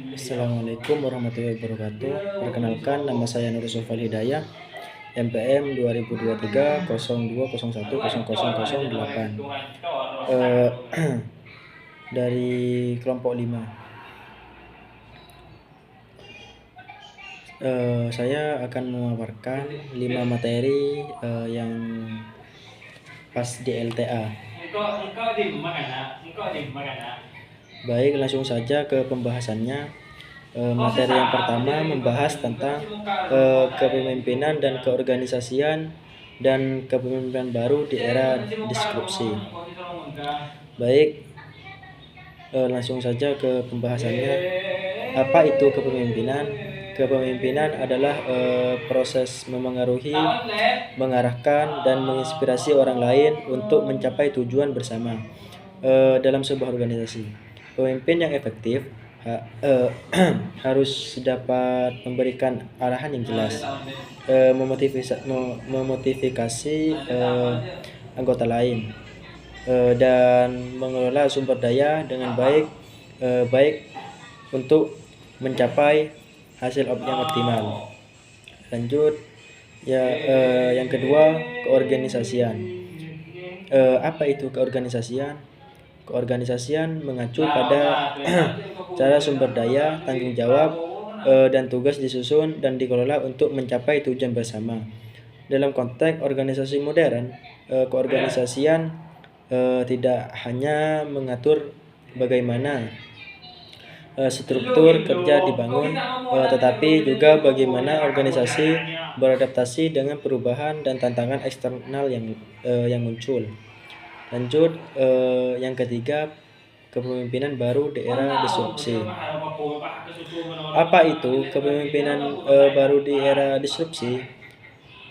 Assalamualaikum warahmatullahi wabarakatuh. Perkenalkan, nama saya Nur Sofal Hidayah, MPM 2023 02010008. Eh, dari kelompok 5. Saya akan memaparkan 5 materi yang pas di LTA. Baik, langsung saja ke pembahasannya. Materi yang pertama membahas tentang kepemimpinan dan keorganisasian dan kepemimpinan baru di era disrupsi. Baik, langsung saja ke pembahasannya. Apa itu kepemimpinan? Kepemimpinan adalah proses memengaruhi, mengarahkan, dan menginspirasi orang lain untuk mencapai tujuan bersama dalam sebuah organisasi. Pemimpin yang efektif harus dapat memberikan arahan yang jelas, memotivasi anggota lain, dan mengelola sumber daya dengan baik untuk mencapai hasil yang optimal. Lanjut ya, yang kedua, keorganisasian. Apa itu keorganisasian? Keorganisasian mengacu pada cara sumber daya, tanggung jawab, dan tugas disusun dan dikelola untuk mencapai tujuan bersama. Dalam konteks organisasi modern, keorganisasian tidak hanya mengatur bagaimana struktur kerja dibangun, tetapi juga bagaimana organisasi beradaptasi dengan perubahan dan tantangan eksternal yang muncul. Lanjut, yang ketiga, kepemimpinan baru di era disrupsi. Apa itu kepemimpinan baru di era disrupsi?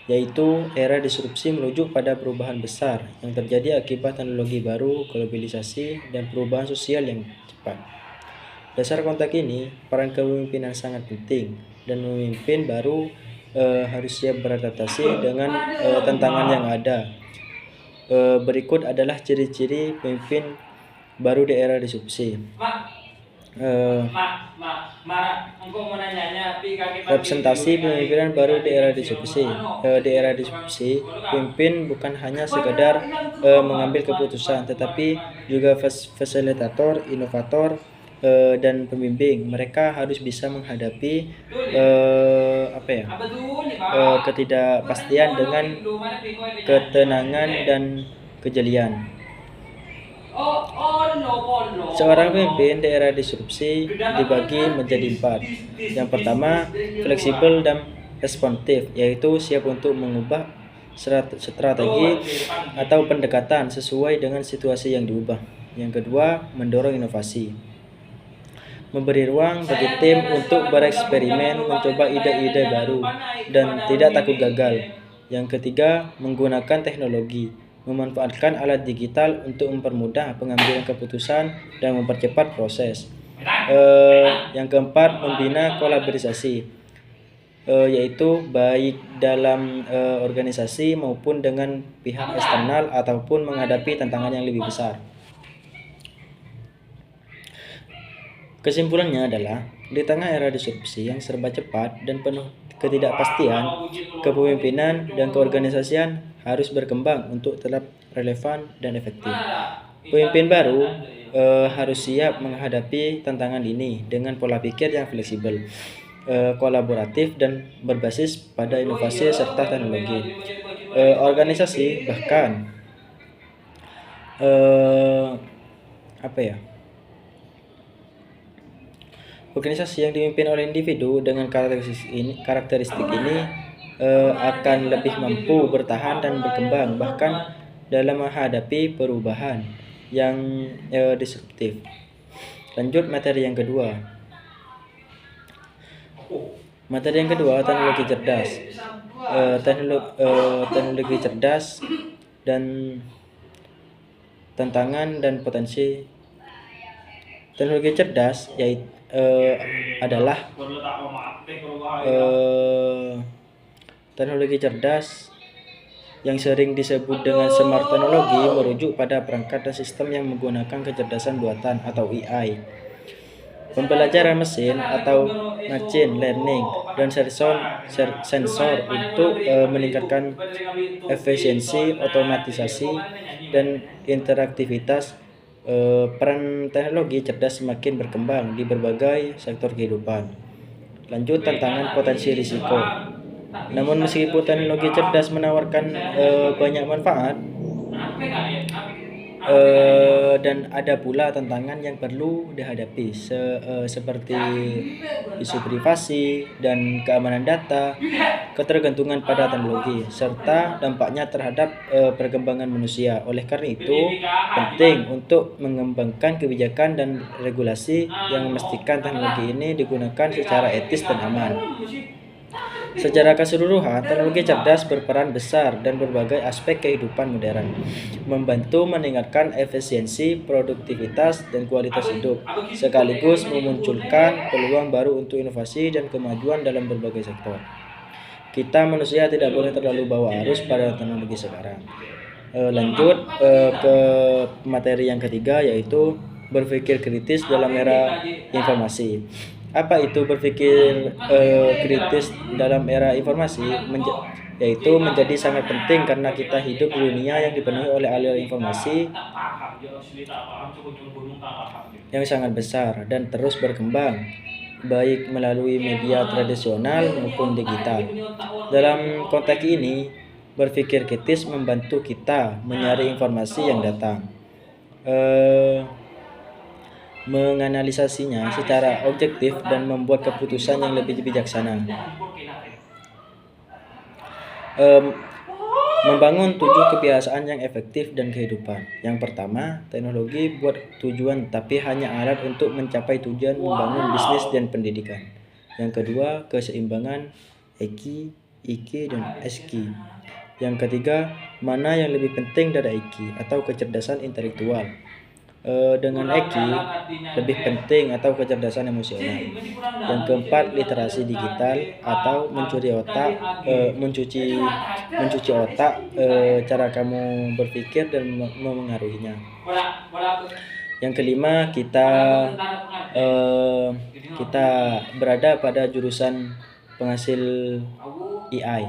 Yaitu era disrupsi merujuk pada perubahan besar yang terjadi akibat teknologi baru, globalisasi, dan perubahan sosial yang cepat. Dasar konteks ini, peran kepemimpinan sangat penting, dan pemimpin baru harus siap beradaptasi dengan tantangan yang ada. Berikut adalah ciri-ciri pemimpin baru di era disrupsi. Representasi pemimpinan baru di era disrupsi. Di era disrupsi, pemimpin bukan hanya sekedar mengambil keputusan, tetapi juga fasilitator, inovator, dan pembimbing. Mereka harus bisa menghadapi ketidakpastian dengan ketenangan dan kejelian. Seorang pemimpin di era disrupsi dibagi menjadi 4. Yang pertama, fleksibel dan responsif, yaitu siap untuk mengubah strategi atau pendekatan sesuai dengan situasi yang diubah. Yang kedua, mendorong inovasi, memberi ruang bagi tim untuk bereksperimen, mencoba ide-ide baru, dan tidak takut gagal. Yang ketiga, menggunakan teknologi, memanfaatkan alat digital untuk mempermudah pengambilan keputusan dan mempercepat proses. Yang keempat, membina kolaborasi, yaitu baik dalam organisasi maupun dengan pihak eksternal ataupun menghadapi tantangan yang lebih besar. Kesimpulannya adalah, di tengah era disrupsi yang serba cepat dan penuh ketidakpastian, kepemimpinan dan keorganisasian harus berkembang untuk tetap relevan dan efektif. Pemimpin baru harus siap menghadapi tantangan ini dengan pola pikir yang fleksibel, kolaboratif, dan berbasis pada inovasi serta teknologi. Organisasi bahkan organisasi yang dipimpin oleh individu dengan karakteristik ini akan lebih mampu bertahan dan berkembang bahkan dalam menghadapi perubahan yang disruptif. Lanjut materi yang kedua. Materi yang kedua, teknologi cerdas. Teknologi cerdas dan tantangan dan potensi. Teknologi cerdas adalah teknologi cerdas yang sering disebut dengan smart teknologi, merujuk pada perangkat dan sistem yang menggunakan kecerdasan buatan atau AI Pembelajaran mesin atau machine learning dan sensor untuk meningkatkan efisiensi, otomatisasi, dan interaktivitas. Peran teknologi cerdas semakin berkembang di berbagai sektor kehidupan. Lanjut, tantangan potensi risiko. Namun meskipun teknologi cerdas menawarkan banyak manfaat, dan ada pula tantangan yang perlu dihadapi seperti isu privasi dan keamanan data, ketergantungan pada teknologi, serta dampaknya terhadap perkembangan manusia. Oleh karena itu, penting untuk mengembangkan kebijakan dan regulasi yang memastikan teknologi ini digunakan secara etis dan aman. Secara keseluruhan, teknologi cerdas berperan besar dan berbagai aspek kehidupan modern, membantu meningkatkan efisiensi, produktivitas, dan kualitas hidup, sekaligus memunculkan peluang baru untuk inovasi dan kemajuan dalam berbagai sektor. Kita manusia tidak boleh terlalu bawa arus pada teknologi sekarang. Lanjut ke materi yang ketiga, yaitu berpikir kritis dalam era informasi. Apa itu berpikir kritis dalam era informasi? Yaitu menjadi sangat penting karena kita hidup di dunia yang dipenuhi oleh aliran informasi yang sangat besar dan terus berkembang, baik melalui media tradisional maupun digital. Dalam konteks ini, berpikir kritis membantu kita mencari informasi yang datang, menganalisasinya secara objektif, dan membuat keputusan yang lebih bijaksana. Membangun 7 kebiasaan yang efektif dan kehidupan. Yang pertama, teknologi buat tujuan tapi hanya alat untuk mencapai tujuan membangun bisnis dan pendidikan. Yang kedua, keseimbangan EQ, IQ, dan SQ. Yang ketiga, mana yang lebih penting dari IQ atau kecerdasan intelektual. Dengan EQ lebih penting atau kecerdasan emosional. Yang keempat, literasi digital atau mencuci otak, cara kamu berpikir dan memengaruhinya. Yang kelima, kita berada pada jurusan penghasil AI.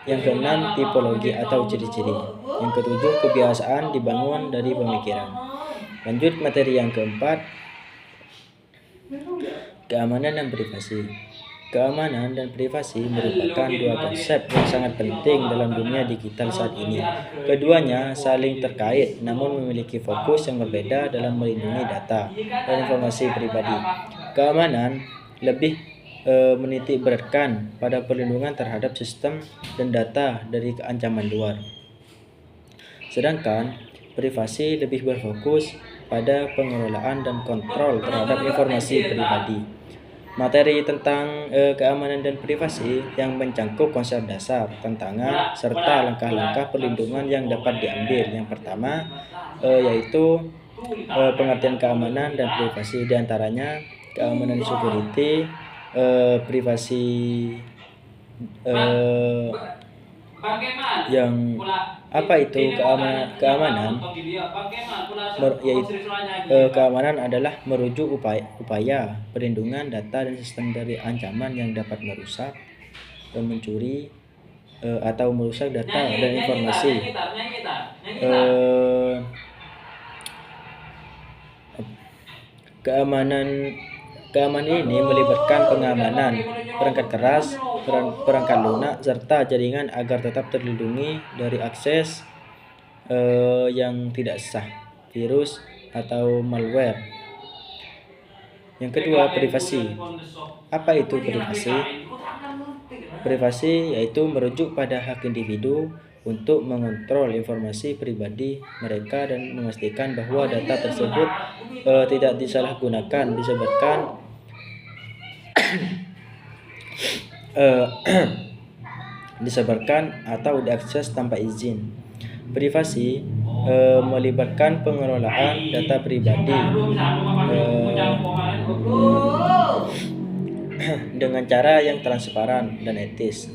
Yang keenam, tipologi atau ciri-ciri. Yang ketujuh, kebiasaan dibangun dari pemikiran. Lanjut materi yang keempat, keamanan dan privasi. Keamanan dan privasi merupakan dua konsep yang sangat penting dalam dunia digital saat ini. Keduanya saling terkait namun memiliki fokus yang berbeda dalam melindungi data dan informasi pribadi. Keamanan lebih menitik beratkan pada perlindungan terhadap sistem dan data dari ancaman luar. Sedangkan privasi lebih berfokus pada pengelolaan dan kontrol terhadap informasi pribadi. Materi tentang keamanan dan privasi yang mencangkup konsep dasar, tantangan, serta langkah-langkah perlindungan yang dapat diambil. Yang pertama yaitu pengertian keamanan dan privasi, diantaranya keamanan security, privasi yang apa itu keamanan? Yaitu keamanan adalah merujuk upaya perlindungan data dan sistem dari ancaman yang dapat merusak, mencuri, atau merusak data dan informasi. Keamanan ini melibatkan pengamanan perangkat keras, perangkat lunak, serta jaringan agar tetap terlindungi dari akses yang tidak sah, virus, atau malware. Yang kedua, privasi. Apa itu privasi? Privasi yaitu merujuk pada hak individu untuk mengontrol informasi pribadi mereka dan memastikan bahwa data tersebut tidak disalahgunakan, disebarkan atau diakses tanpa izin. Privasi melibatkan pengelolaan data pribadi dengan cara yang transparan dan etis.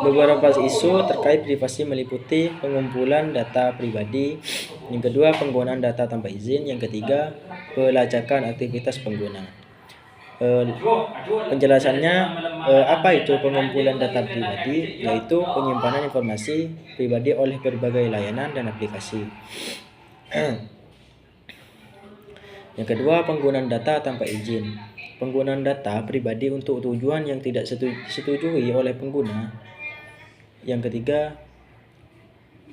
Beberapa isu terkait privasi meliputi pengumpulan data pribadi, yang kedua penggunaan data tanpa izin, yang ketiga pelacakan aktivitas pengguna. Penjelasannya, apa itu pengumpulan data pribadi? Yaitu penyimpanan informasi pribadi oleh berbagai layanan dan aplikasi. Yang kedua, penggunaan data tanpa izin. Penggunaan data pribadi untuk tujuan yang tidak disetujui oleh pengguna. Yang ketiga,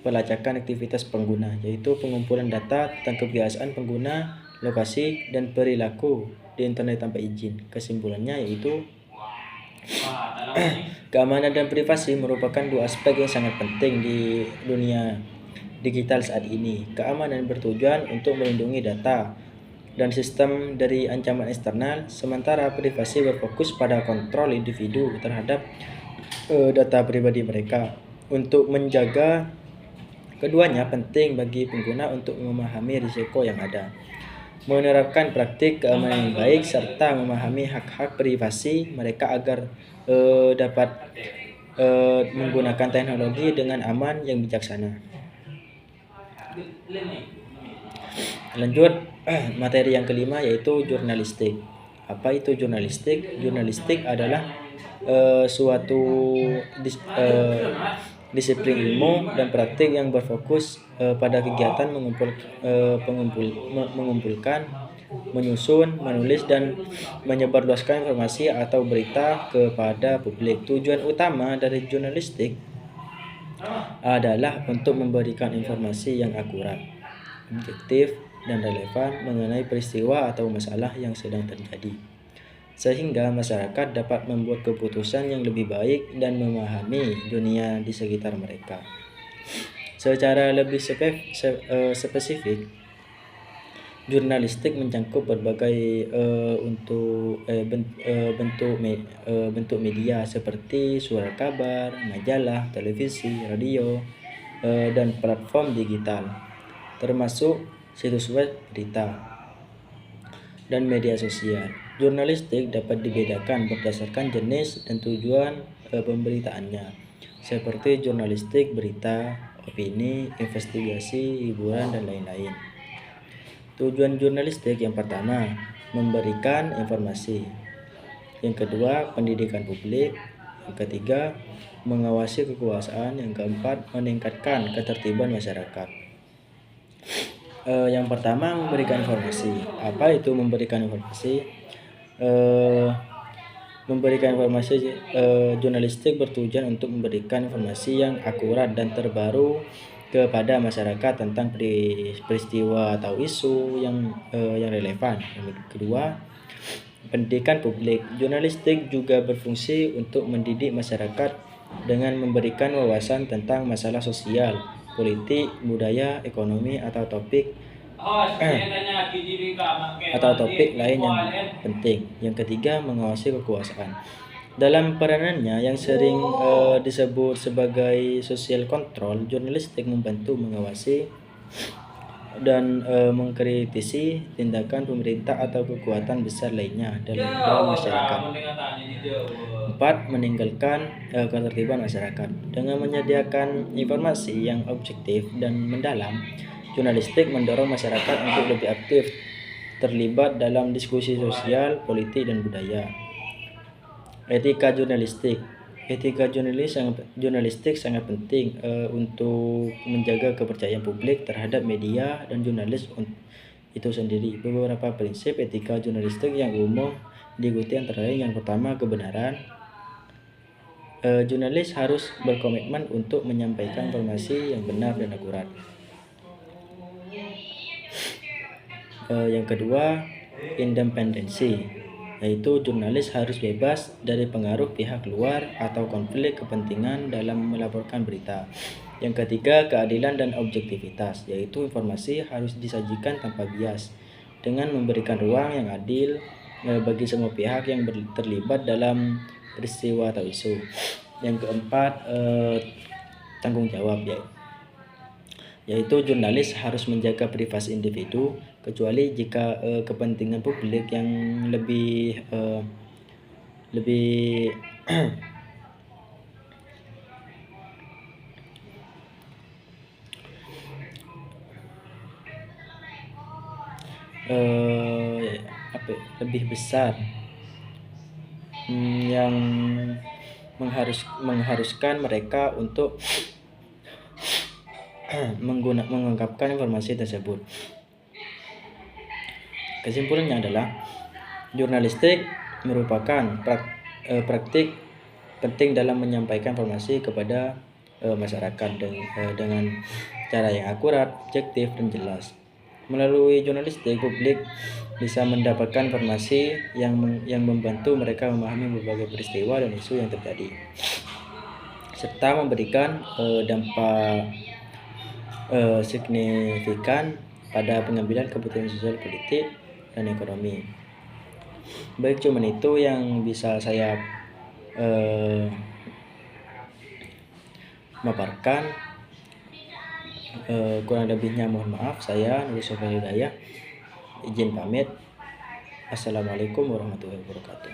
pelacakan aktivitas pengguna, yaitu pengumpulan data tentang kebiasaan pengguna, lokasi, dan perilaku di internet tanpa izin. Kesimpulannya yaitu keamanan dan privasi merupakan dua aspek yang sangat penting di dunia digital saat ini. Keamanan bertujuan untuk melindungi data dan sistem dari ancaman eksternal, sementara privasi berfokus pada kontrol individu terhadap data pribadi mereka. Untuk menjaga keduanya penting bagi pengguna untuk memahami risiko yang ada, menerapkan praktik keamanan yang baik, serta memahami hak-hak privasi mereka agar dapat menggunakan teknologi dengan aman yang bijaksana. Lanjut, materi yang kelima yaitu jurnalistik. Apa itu jurnalistik? Jurnalistik adalah suatu disiplin ilmu dan praktik yang berfokus pada kegiatan mengumpulkan, menyusun, menulis, dan menyebarluaskan informasi atau berita kepada publik. Tujuan utama dari jurnalistik adalah untuk memberikan informasi yang akurat, objektif, dan relevan mengenai peristiwa atau masalah yang sedang terjadi, sehingga masyarakat dapat membuat keputusan yang lebih baik dan memahami dunia di sekitar mereka. Secara lebih spesifik, jurnalistik mencangkup berbagai bentuk media seperti surat kabar, majalah, televisi, radio, dan platform digital, termasuk situs web, berita, dan media sosial. Jurnalistik dapat dibedakan berdasarkan jenis dan tujuan pemberitaannya, seperti jurnalistik berita, opini, investigasi, hiburan, dan lain-lain. Tujuan jurnalistik yang pertama, memberikan informasi. Yang kedua, pendidikan publik. Yang ketiga, mengawasi kekuasaan. Yang keempat, meningkatkan ketertiban masyarakat. Yang pertama, memberikan informasi. Apa itu memberikan informasi? Memberikan informasi, jurnalistik bertujuan untuk memberikan informasi yang akurat dan terbaru kepada masyarakat tentang peristiwa atau isu yang relevan. Yang kedua, pendidikan publik. Jurnalistik juga berfungsi untuk mendidik masyarakat dengan memberikan wawasan tentang masalah sosial, politik, budaya, ekonomi, atau topik lain yang penting. Yang ketiga, mengawasi kekuasaan. Dalam peranannya yang sering disebut sebagai social control, jurnalistik membantu mengawasi dan mengkritisi tindakan pemerintah atau kekuatan besar lainnya dalam masyarakat. 4. Meninggalkan ketertiban masyarakat. Dengan menyediakan informasi yang objektif dan mendalam, jurnalistik mendorong masyarakat untuk lebih aktif terlibat dalam diskusi sosial, politik, dan budaya. Etika jurnalistik. Etika jurnalistik sangat penting untuk menjaga kepercayaan publik terhadap media dan jurnalis itu sendiri. Beberapa prinsip etika jurnalistik yang umum diikuti antara lain: yang pertama, kebenaran. Jurnalis harus berkomitmen untuk menyampaikan informasi yang benar dan akurat. Yang kedua, independensi, yaitu jurnalis harus bebas dari pengaruh pihak luar atau konflik kepentingan dalam melaporkan berita. Yang ketiga, keadilan dan objektivitas, yaitu informasi harus disajikan tanpa bias dengan memberikan ruang yang adil bagi semua pihak yang terlibat dalam peristiwa atau isu. Yang keempat, tanggung jawab, yaitu jurnalis harus menjaga privasi individu kecuali jika kepentingan publik yang lebih lebih besar, yang mengharuskan mereka untuk mengungkapkan informasi tersebut. Kesimpulannya adalah jurnalistik merupakan praktik penting dalam menyampaikan informasi kepada masyarakat dengan cara yang akurat, objektif, dan jelas. Melalui jurnalistik, publik bisa mendapatkan informasi yang membantu mereka memahami berbagai peristiwa dan isu yang terjadi, serta memberikan dampak signifikan pada pengambilan keputusan sosial, politik, dan ekonomi. Baik, cuman itu yang bisa saya maparkan. Kurang lebihnya mohon maaf. Saya Nurul Sofyan Hidayah izin pamit. Assalamualaikum warahmatullahi wabarakatuh.